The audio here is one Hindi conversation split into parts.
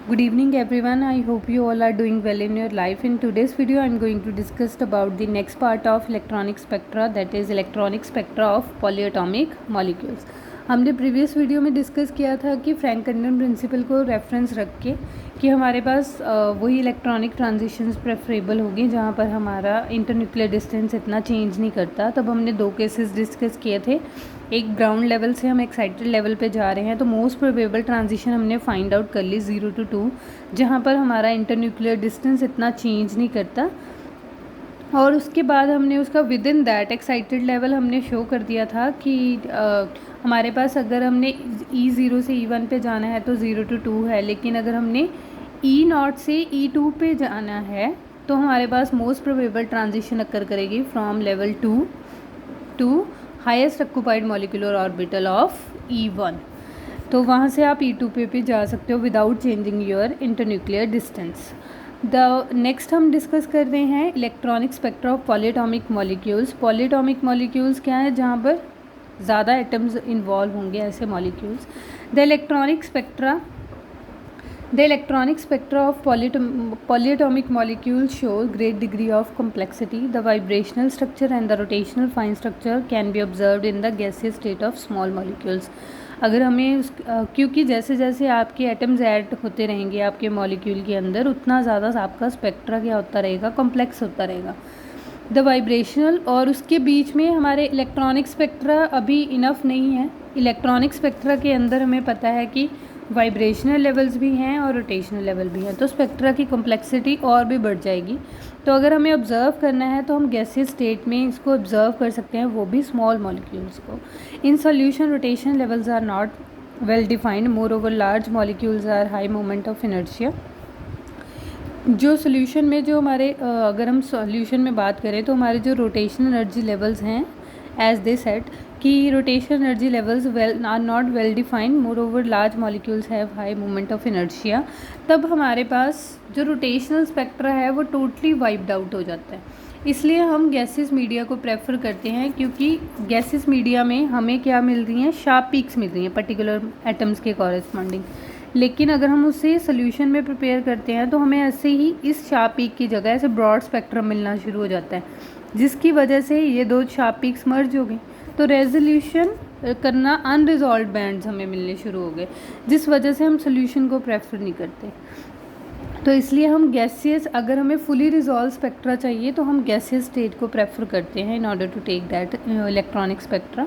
Good evening everyone. I hope you all are doing well in your life. In today's video I am going to discuss about the next part of electronic spectra, that is electronic spectra of polyatomic molecules. हमने प्रीवियस वीडियो में डिस्कस किया था कि फ्रैंक कंडन प्रिंसिपल को रेफरेंस रख के कि हमारे पास वही इलेक्ट्रॉनिक ट्रांजिशंस प्रेफरेबल होगी जहाँ पर हमारा इंटरन्यूक्लियर डिस्टेंस इतना चेंज नहीं करता। तब हमने दो केसेस डिस्कस किए थे, एक ग्राउंड लेवल से हम एक्साइटेड लेवल पे जा रहे हैं तो मोस्ट प्रोबेबल ट्रांजिशन हमने फाइंड आउट कर ली 0 to 2, जहाँ पर हमारा इंटरन्यूक्लियर डिस्टेंस इतना चेंज नहीं करता। और उसके बाद हमने उसका with in that excited level हमने शो कर दिया था कि हमारे पास अगर हमने E0 से E1 पे जाना है तो 0 to 2 है, लेकिन अगर हमने E0 से E2 पे जाना है तो हमारे पास मोस्ट प्रोबेबल ट्रांजिशन अकर करेगी from level 2 to highest occupied molecular orbital of E1। तो वहाँ से आप E2 पे भी जा सकते हो without changing your internuclear distance. The next हम डिस्कस कर रहे हैं electronic spectra of polyatomic molecules. Polyatomic molecules क्या है, जहाँ पर ज़्यादा एटम्स इन्वॉल्व होंगे ऐसे molecules. The electronic spectra of polyatomic molecules show great degree of complexity. The vibrational structure and the rotational fine structure can be observed in the gaseous state of small molecules. अगर हमें क्योंकि जैसे जैसे आपके एटम्स ऐड होते रहेंगे आपके मॉलिक्यूल के अंदर, उतना ज़्यादा आपका स्पेक्ट्रा क्या होता रहेगा, कॉम्प्लेक्स होता रहेगा। द वाइब्रेशनल, और उसके बीच में हमारे इलेक्ट्रॉनिक स्पेक्ट्रा अभी इनफ नहीं है। इलेक्ट्रॉनिक स्पेक्ट्रा के अंदर हमें पता है कि वाइब्रेशनल लेवल्स भी हैं और रोटेशनल लेवल भी हैं, तो स्पेक्ट्रा की कॉम्प्लेक्सिटी और भी बढ़ जाएगी। तो अगर हमें ऑब्ज़र्व करना है तो हम गैसियस स्टेट में इसको ऑब्ज़र्व कर सकते हैं, वो भी स्मॉल मॉलिक्यूल्स को। In solution rotation levels are not well defined, moreover large molecules are high moment of inertia. जो सोल्यूशन में जो हमारे अगर हम सॉल्यूशन में बात करें तो हमारे जो रोटेशन एनर्जी लेवल्स हैं, एज दे सेट कि rotation energy levels are not well defined, moreover large molecules have high moment of inertia. तब हमारे पास जो रोटेशनल स्पेक्ट्रा है वो टोटली वाइप्ड आउट हो जाता है। इसलिए हम गैसेस मीडिया को प्रेफर करते हैं, क्योंकि गैसेस मीडिया में हमें क्या मिल रही हैं, शार्प पीक्स मिल रही हैं पर्टिकुलर एटम्स के कॉरेस्पॉन्डिंग। लेकिन अगर हम उसे सोल्यूशन में प्रिपेयर करते हैं तो हमें ऐसे ही इस शार्प पीक की जगह ऐसे ब्रॉड स्पेक्ट्रम मिलना शुरू हो जाता है, जिसकी वजह से ये दो शार्प पीक्स मर्ज हो गए, तो रेजोल्यूशन करना अनरिजॉल्व बैंड्स हमें मिलने शुरू हो गए, जिस वजह से हम सोल्यूशन को प्रेफर नहीं करते। तो इसलिए हम गैसियस, अगर हमें फुली रिजॉल्व स्पेक्ट्रा चाहिए तो हम गैसियस स्टेट को प्रेफर करते हैं in order to take that electronic spectra.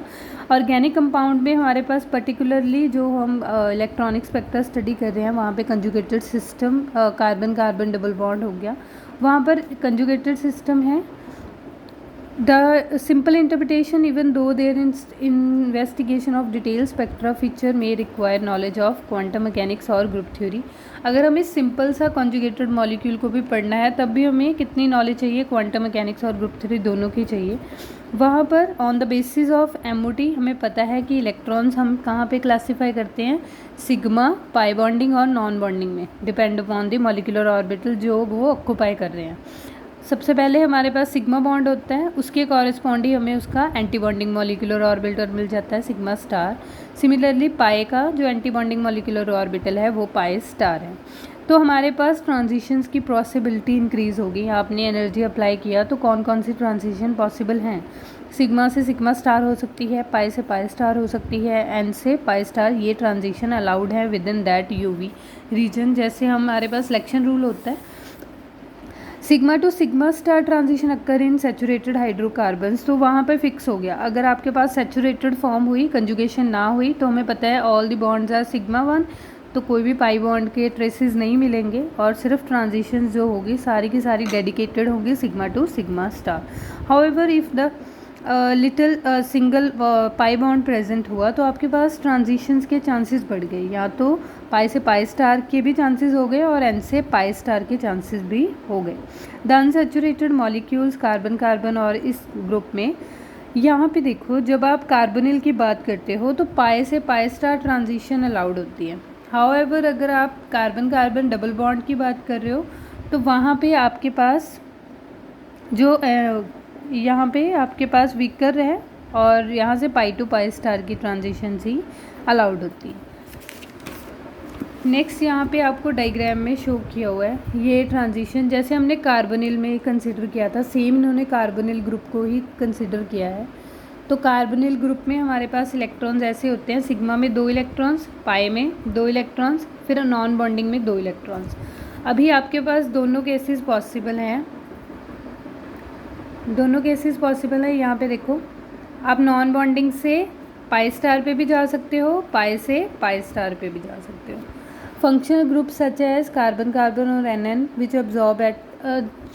Organic compound में हमारे पास पर्टिकुलरली जो हम इलेक्ट्रॉनिक स्पेक्ट्रा स्टडी कर रहे हैं वहाँ पे conjugated system, carbon carbon double bond हो गया, वहाँ पर कंजुगेटेड सिस्टम है। The simple interpretation, even though their investigation of detailed spectra feature may require knowledge of quantum mechanics और group theory। अगर हमें सिंपल सा कॉन्जुगेटेड मॉलिक्यूल को भी पढ़ना है तब भी हमें कितनी नॉलेज चाहिए, क्वांटम मैकेनिक्स और ग्रुप थ्योरी दोनों की चाहिए। वहाँ पर on the basis of MOT हमें पता है कि इलेक्ट्रॉन्स हम कहाँ पे क्लासीफाई करते हैं, सिग्मा, पाई बॉन्डिंग और नॉन बॉन्डिंग में, depend upon the molecular orbital जो वो ऑक्यूपाई कर रहे हैं। सबसे पहले हमारे पास सिग्मा बॉन्ड होता है, उसके कॉरेस्पॉन्ड ही हमें उसका एंटी बॉन्डिंग मॉलिक्यूलर ऑर्बिटल मिल जाता है, सिग्मा स्टार। सिमिलरली पाई का जो एंटी बॉन्डिंग मॉलिक्यूलर ऑर्बिटल है वो पाई स्टार है। तो हमारे पास ट्रांजिशंस की पॉसिबिलिटी इंक्रीज़ होगी। आपने एनर्जी अप्लाई किया तो कौन कौन सी ट्रांजिशन पॉसिबल हैं, सिग्मा से सिग्मा स्टार हो सकती है, पाई से पाई स्टार हो सकती है, एन से पाई स्टार, ये ट्रांजिशन अलाउड है within that UV region. जैसे हमारे पास सिलेक्शन रूल होता है, sigma to sigma star transition occur in saturated hydrocarbons, तो वहाँ पे फिक्स हो गया। अगर आपके पास सैचुरेटेड फॉर्म हुई, कंजुगेशन ना हुई, तो हमें पता है all the bonds are sigma 1, तो कोई भी पाई बॉन्ड के ट्रेसेस नहीं मिलेंगे और सिर्फ ट्रांजिशंस जो होगी सारी की सारी डेडिकेटेड होगी sigma to sigma star. However if the little single pi bond present हुआ तो आपके पास ट्रांजिशंस के चांसेस बढ़ गए, या तो पाई से पाई स्टार के भी चांसेस हो गए और एन से पाई स्टार के चांसेस भी हो गए। The unsaturated molecules carbon carbon और इस ग्रुप में, यहाँ पे देखो जब आप कार्बोनिल की बात करते हो तो पाई से पाई स्टार ट्रांजिशन अलाउड होती है। हाउएवर अगर आप कार्बन कार्बन डबल बॉन्ड की बात कर रहे हो तो वहाँ पे आपके पास जो यहाँ पे आपके पास वीकर है और यहाँ से पाई टू पाई स्टार की ट्रांजिशन ही अलाउड होती है। नेक्स्ट यहाँ पे आपको डायग्राम में शो किया हुआ है ये ट्रांजिशन, जैसे हमने कार्बोनिल में कंसिडर किया था, सेम इन्होंने कार्बोनिल ग्रुप को ही कंसिडर किया है। तो कार्बोनिल ग्रुप में हमारे पास इलेक्ट्रॉन्स ऐसे होते हैं, सिग्मा में 2 इलेक्ट्रॉन्स, पाई में 2 इलेक्ट्रॉन्स, फिर नॉन बॉन्डिंग में 2 इलेक्ट्रॉन्स। अभी आपके पास दोनों केसेस पॉसिबल हैं, दोनों केसेस पॉसिबल है। यहाँ पे देखो, आप नॉन बॉन्डिंग से पाई स्टार पे भी जा सकते हो, पाई से पाई स्टार पे भी जा सकते हो। Functional group such as carbon carbon और एन विच अब्जॉर्ब एट,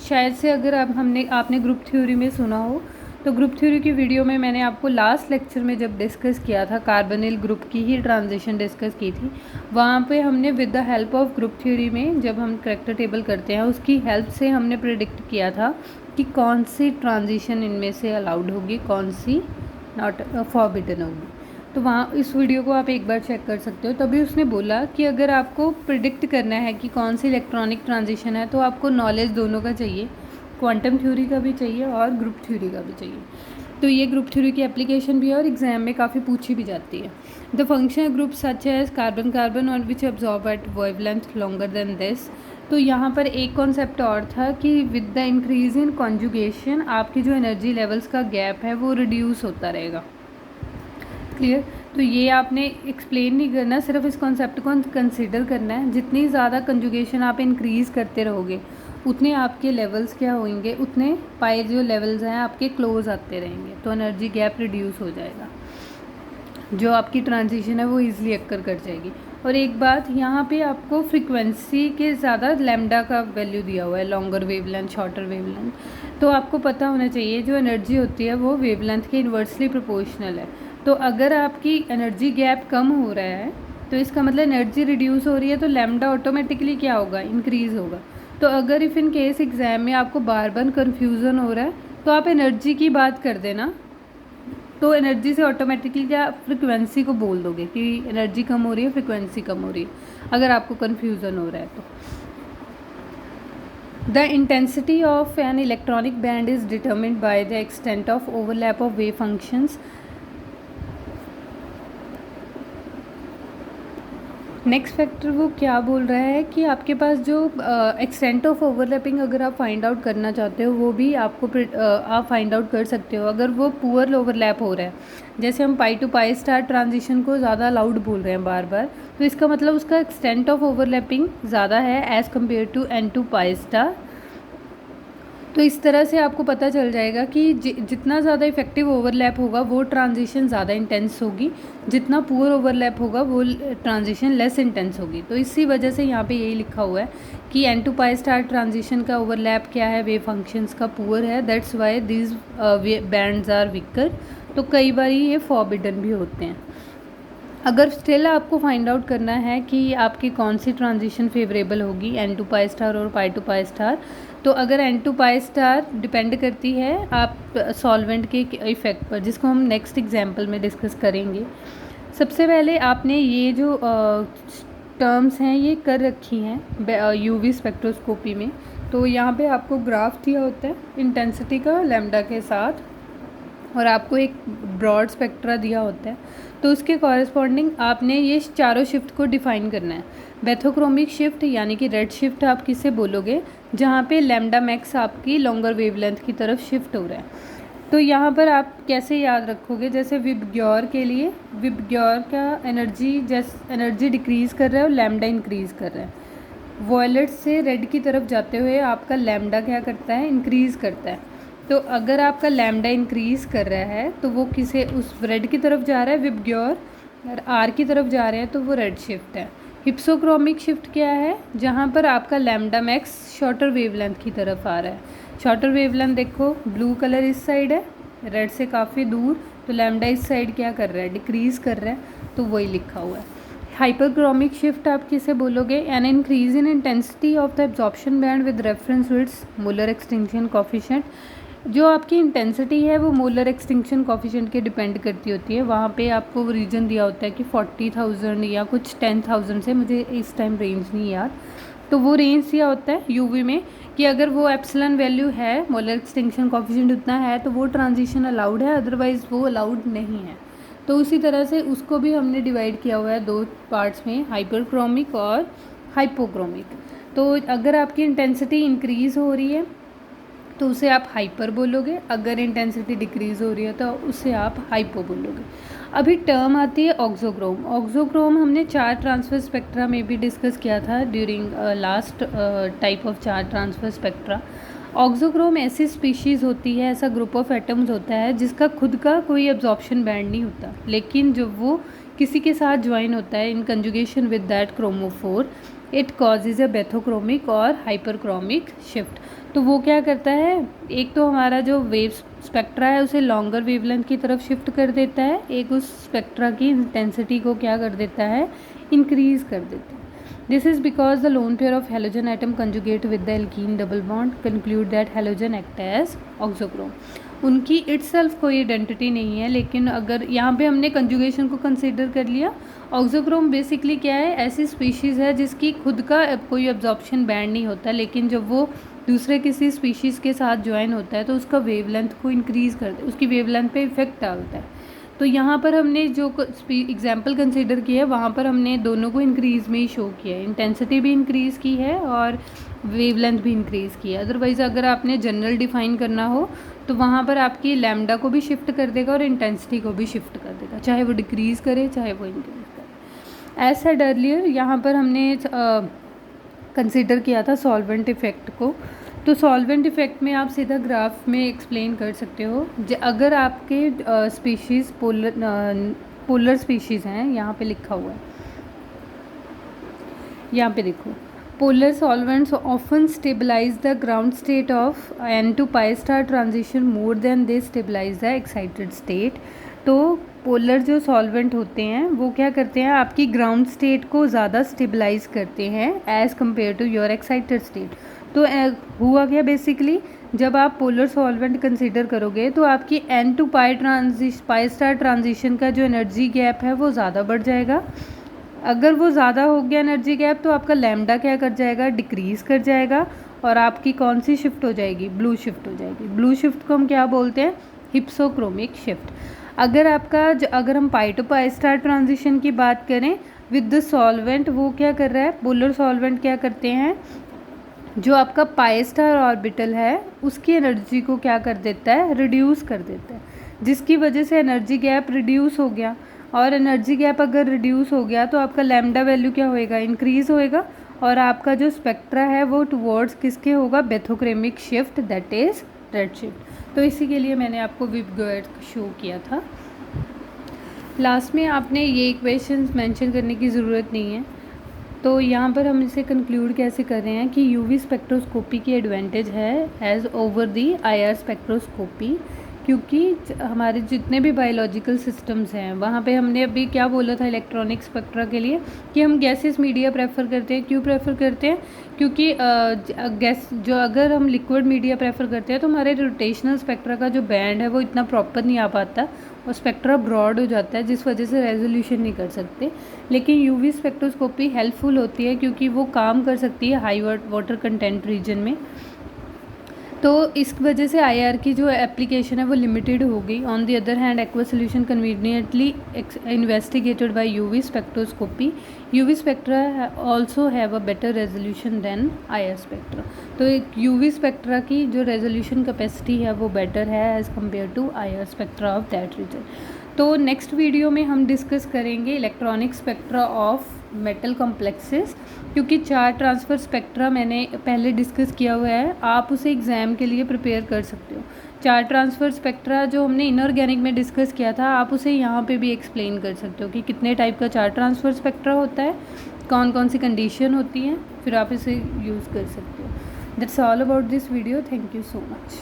शायद से अगर आपने ग्रुप थ्योरी में सुना हो तो ग्रुप थ्योरी की वीडियो में मैंने आपको लास्ट लेक्चर में जब डिस्कस किया था कार्बोनिल ग्रुप की ही ट्रांजिशन डिस्कस की थी, वहाँ पे हमने with the help of group theory में जब हम करैक्टर टेबल करते हैं उसकी हेल्प से हमने प्रेडिक्ट किया था कि कौन सी ट्रांजिशन इनमें से अलाउड होगी, कौन सी नॉट फॉरबिडन होगी। तो वहाँ इस वीडियो को आप एक बार चेक कर सकते हो। तभी उसने बोला कि अगर आपको प्रिडिक्ट करना है कि कौन सी इलेक्ट्रॉनिक ट्रांजिशन है तो आपको नॉलेज दोनों का चाहिए, क्वांटम थ्योरी का भी चाहिए और ग्रुप थ्योरी का भी चाहिए। तो ये ग्रुप थ्योरी की एप्लीकेशन भी है और एग्जाम में काफ़ी पूछी भी जाती है। The functional group such as carbon carbon और which absorb at wavelength longer than this. तो यहाँ पर एक कॉन्सेप्ट और था कि with the increase in conjugation आपकी जो एनर्जी लेवल्स का गैप है वो रिड्यूस होता रहेगा। क्लियर? तो ये आपने एक्सप्लेन नहीं करना, सिर्फ इस कॉन्सेप्ट को कंसिडर करना है। जितनी ज़्यादा कंजुगेशन आप इंक्रीज़ करते रहोगे उतने आपके लेवल्स क्या होंगे, उतने पाई जो लेवल्स हैं आपके क्लोज आते रहेंगे, तो एनर्जी गैप रिड्यूस हो जाएगा, जो आपकी ट्रांजिशन है वो ईजिली अक्कर कर जाएगी। और एक बात यहाँ पे आपको फ्रीक्वेंसी के ज़्यादा लैम्डा का वैल्यू दिया हुआ है, लॉन्गर वेवलेंथ, शॉर्टर वेवलेंथ। तो आपको पता होना चाहिए जो एनर्जी होती है वो वेवलेंथ के इन्वर्सली प्रोपोर्शनल है। तो अगर आपकी एनर्जी गैप कम हो रहा है तो इसका मतलब एनर्जी रिड्यूस हो रही है, तो लैम्डा ऑटोमेटिकली क्या होगा, इंक्रीज़ होगा। तो अगर इफ़ इन केस एग्ज़ाम में आपको बार बार कन्फ्यूज़न हो रहा है तो आप एनर्जी की बात कर देना, तो एनर्जी से ऑटोमेटिकली क्या फ्रिक्वेंसी को बोल दोगे कि एनर्जी कम हो रही है, फ्रिक्वेंसी कम हो रही है, अगर आपको कन्फ्यूज़न हो रहा है तो। The intensity of an electronic band is determined by the extent of overlap of wave functions. Next factor वो क्या बोल रहा है कि आपके पास जो एक्सटेंट ऑफ ओवरलैपिंग अगर आप फाइंड आउट करना चाहते हो वो भी आपको आप फाइंड आउट कर सकते हो अगर वो पुअर ओवरलैप हो रहा है। जैसे हम पाई टू पाई स्टार ट्रांजिशन को ज़्यादा लाउड बोल रहे हैं बार बार, तो इसका मतलब उसका एक्सटेंट ऑफ ओवरलैपिंग ज़्यादा है as compare to n to pi star. तो इस तरह से आपको पता चल जाएगा कि जितना ज़्यादा इफेक्टिव ओवरलैप होगा वो ट्रांजिशन ज़्यादा इंटेंस होगी, जितना पुअर ओवरलैप होगा वो ट्रांजिशन लेस इंटेंस होगी। तो इसी वजह से यहाँ पे यही लिखा हुआ है कि n to pi star transition का ओवरलैप क्या है, वेव फंक्शंस का पुअर है, that's why these bands are weaker. तो कई बार ये फॉरबिडन भी होते हैं। अगर स्टिल आपको फाइंड आउट करना है कि आपकी कौन सी ट्रांजिशन फेवरेबल होगी, एन टू पाई स्टार और पाई टू पाई स्टार, तो अगर n to pi star depend करती है आप सॉल्वेंट के इफ़ेक्ट पर, जिसको हम नेक्स्ट एग्जांपल में डिस्कस करेंगे। सबसे पहले आपने ये जो टर्म्स हैं ये कर रखी हैं यूवी स्पेक्ट्रोस्कोपी में। तो यहाँ पे आपको ग्राफ दिया होता है इंटेंसिटी का लैम्डा के साथ, और आपको एक ब्रॉड स्पेक्ट्रा दिया होता है, तो उसके कॉरेस्पॉन्डिंग आपने ये चारों शिफ्ट को डिफ़ाइन करना है। बेथोक्रोमिक शिफ्ट यानी कि रेड शिफ्ट आप किसे बोलोगे, जहाँ पे लैम्डा मैक्स आपकी लॉन्गर वेवलेंथ की तरफ शिफ्ट हो रहा है। तो यहाँ पर आप कैसे याद रखोगे, जैसे विबग्योर के लिए विबग्योर का एनर्जी डिक्रीज़ कर रहा है और लैम्डा इंक्रीज़ कर रहा है। वॉयलेट से रेड की तरफ जाते हुए आपका लैम्डा क्या करता है, इंक्रीज़ करता है। तो अगर आपका लैम्डा इंक्रीज़ कर रहा है तो वो किसे उस रेड की तरफ जा रहा है विबग्योर, और आर की तरफ जा रहे हैं तो वो रेड शिफ्ट है। हिप्सोक्रोमिक शिफ्ट क्या है, जहाँ पर आपका लैम्डा मैक्स शॉर्टर वेवलेंथ की तरफ आ रहा है। शॉर्टर वेवलेंथ देखो, ब्लू कलर इस साइड है रेड से काफ़ी दूर, तो लैम्डा इस साइड क्या कर रहा है, डिक्रीज़ कर रहा है, तो वही लिखा हुआ है। हाइपरक्रोमिक शिफ्ट आप किसे बोलोगे, an increase in intensity of the absorption band with reference to its molar extinction coefficient. जो आपकी इंटेंसिटी है वो मोलर एक्सटिंक्शन कोफिशिएंट के डिपेंड करती होती है। वहाँ पे आपको वो रीजन दिया होता है कि 40,000 या कुछ 10,000 से, मुझे इस टाइम रेंज नहीं याद, तो वो रेंज दिया होता है यूवी में कि अगर वो एप्सिलॉन वैल्यू है, मोलर एक्सटिंक्शन कोफिशिएंट उतना है, तो वो ट्रांजिशन अलाउड है, अदरवाइज़ वो अलाउड नहीं है। तो उसी तरह से उसको भी हमने डिवाइड किया हुआ है दो पार्ट्स में, हाइपरक्रोमिक और हाइपोक्रोमिक। तो अगर आपकी इंटेंसिटी इंक्रीज़ हो रही है तो उसे आप हाइपर बोलोगे, अगर इंटेंसिटी डिक्रीज़ हो रही है तो उसे आप हाइपो बोलोगे। अभी टर्म आती है ऑक्सोक्रोम। ऑक्सोक्रोम हमने चार्ज ट्रांसफर स्पेक्ट्रा में भी डिस्कस किया था during last type of charge transfer spectra. Auxochrome ऐसी स्पीशीज़ होती है, ऐसा ग्रुप ऑफ एटम्स होता है जिसका खुद का कोई एब्जॉर्प्शन बैंड नहीं होता, लेकिन जब वो किसी के साथ ज्वाइन होता है in conjugation with that chromophore, it causes a bathochromic और हाइपरक्रोमिक शिफ्ट। तो वो क्या करता है, एक तो हमारा जो वेव स्पेक्ट्रा है उसे लॉन्गर वेवलेंथ की तरफ शिफ्ट कर देता है, एक उस स्पेक्ट्रा की इंटेंसिटी को क्या कर देता है, इंक्रीज़ कर देता है। This is because the lone pair of halogen atom conjugate with the alkene double bond conclude that halogen act as auxochrome. उनकी इटसेल्फ कोई आइडेंटिटी नहीं है, लेकिन अगर यहाँ पे हमने कंजुगेशन को कंसीडर कर लिया। ऑक्सोक्रोम बेसिकली क्या है, ऐसी स्पीशीज़ है जिसकी खुद का कोई एब्जॉर्प्शन बैंड नहीं होता, लेकिन जब वो दूसरे किसी स्पीशीज़ के साथ ज्वाइन होता है तो उसका वेवलेंथ को इंक्रीज़ कर दे, उसकी वेवलेंथ पे इफेक्ट डालता है। तो यहाँ पर हमने जो एग्जाम्पल कंसीडर किया है वहाँ पर हमने दोनों को इंक्रीज़ में ही शो किया है, इंटेंसिटी भी इंक्रीज़ की है और वेवलेंथ भी इंक्रीज़ की है। अदरवाइज़ अगर आपने जनरल डिफाइन करना हो तो वहाँ पर आपकी लैम्डा को भी शिफ्ट कर देगा और इंटेंसिटी को भी शिफ्ट कर देगा, चाहे वो डिक्रीज़ करे चाहे वो इंक्रीज़ करे। एज सेड अर्लियर, यहाँ पर हमने कंसीडर किया था सॉल्वेंट इफ़ेक्ट को। तो सॉल्वेंट इफ़ेक्ट में आप सीधा ग्राफ में एक्सप्लेन कर सकते हो। अगर आपके स्पीशीज़ पोलर स्पीशीज़ हैं, यहाँ पे लिखा हुआ है, यहाँ पे देखो, polar solvents often stabilize the ground state of n to pi star transition more than they stabilize the excited state। तो पोलर जो सॉल्वेंट होते हैं वो क्या करते हैं, आपकी ग्राउंड स्टेट को ज़्यादा स्टेबलाइज करते हैं as compare to your excited state. तो हुआ क्या, बेसिकली जब आप पोलर सॉल्वेंट कंसीडर करोगे तो आपकी n to pi star transition का जो एनर्जी गैप है वो ज़्यादा बढ़ जाएगा। अगर वो ज़्यादा हो गया एनर्जी गैप तो आपका लैम्डा क्या कर जाएगा, डिक्रीज़ कर जाएगा, और आपकी कौन सी शिफ्ट हो जाएगी, ब्लू शिफ्ट हो जाएगी। ब्लू शिफ्ट को हम क्या बोलते हैं, हिप्सोक्रोमिक शिफ्ट। अगर हम पाई टू पाई स्टार ट्रांजिशन की बात करें विद द सॉल्वेंट, वो क्या कर रहा है, पोलर सॉल्वेंट क्या करते हैं, जो आपका पाई स्टार ऑर्बिटल है उसकी एनर्जी को क्या कर देता है, रिड्यूस कर देता है, जिसकी वजह से एनर्जी गैप रिड्यूस हो गया। और एनर्जी गैप अगर रिड्यूस हो गया तो आपका लैम्डा वैल्यू क्या होएगा, इंक्रीज़ होएगा, और आपका जो स्पेक्ट्रा है वो टुवर्ड्स किसके होगा, bathochromic shift, that is red shift. तो इसी के लिए मैंने आपको विबगोएट शो किया था। लास्ट में आपने ये इक्वेशंस मेंशन करने की ज़रूरत नहीं है। तो यहाँ पर हम इसे कंक्लूड कैसे कर रहे हैं कि यूवी स्पेक्ट्रोस्कोपी की एडवांटेज है as over the IR spectroscopy, क्योंकि हमारे जितने भी बायोलॉजिकल सिस्टम्स हैं वहाँ पे हमने अभी क्या बोला था इलेक्ट्रॉनिक स्पेक्ट्रा के लिए, कि हम गैसेस मीडिया प्रेफर करते हैं। क्यों प्रेफर करते हैं, क्योंकि अगर हम लिक्विड मीडिया प्रेफर करते हैं तो हमारे रोटेशनल स्पेक्ट्रा का जो बैंड है वो इतना प्रॉपर नहीं आ पाता और स्पेक्ट्रा ब्रॉड हो जाता है, जिस वजह से रेजोल्यूशन नहीं कर सकते। लेकिन यूवी स्पेक्ट्रोस्कोपी हेल्पफुल होती है क्योंकि वो काम कर सकती है हाई वाटर कंटेंट रीजन में। तो इस वजह से आईआर की जो एप्लीकेशन है वो लिमिटेड हो गई। On the other hand aqua solution conveniently investigated by UV spectroscopy, UV spectra also have a better resolution than IR spectra. तो यूवी स्पेक्ट्रा की जो रेजोल्यूशन कैपेसिटी है वो बेटर है as compare to IR spectra of that region. तो नेक्स्ट वीडियो में हम डिस्कस करेंगे electronic spectra of metal complexes, क्योंकि चार्ज ट्रांसफ़र स्पेक्ट्रा मैंने पहले डिस्कस किया हुआ है, आप उसे एग्ज़ाम के लिए प्रिपेयर कर सकते हो। चार्ज ट्रांसफ़र स्पेक्ट्रा जो हमने इनऑर्गेनिक में डिस्कस किया था, आप उसे यहाँ पे भी एक्सप्लेन कर सकते हो कि कितने टाइप का चार्ज ट्रांसफ़र स्पेक्ट्रा होता है, कौन कौन सी कंडीशन होती हैं, फिर आप इसे यूज़ कर सकते हो। That's all about this video. Thank you so much.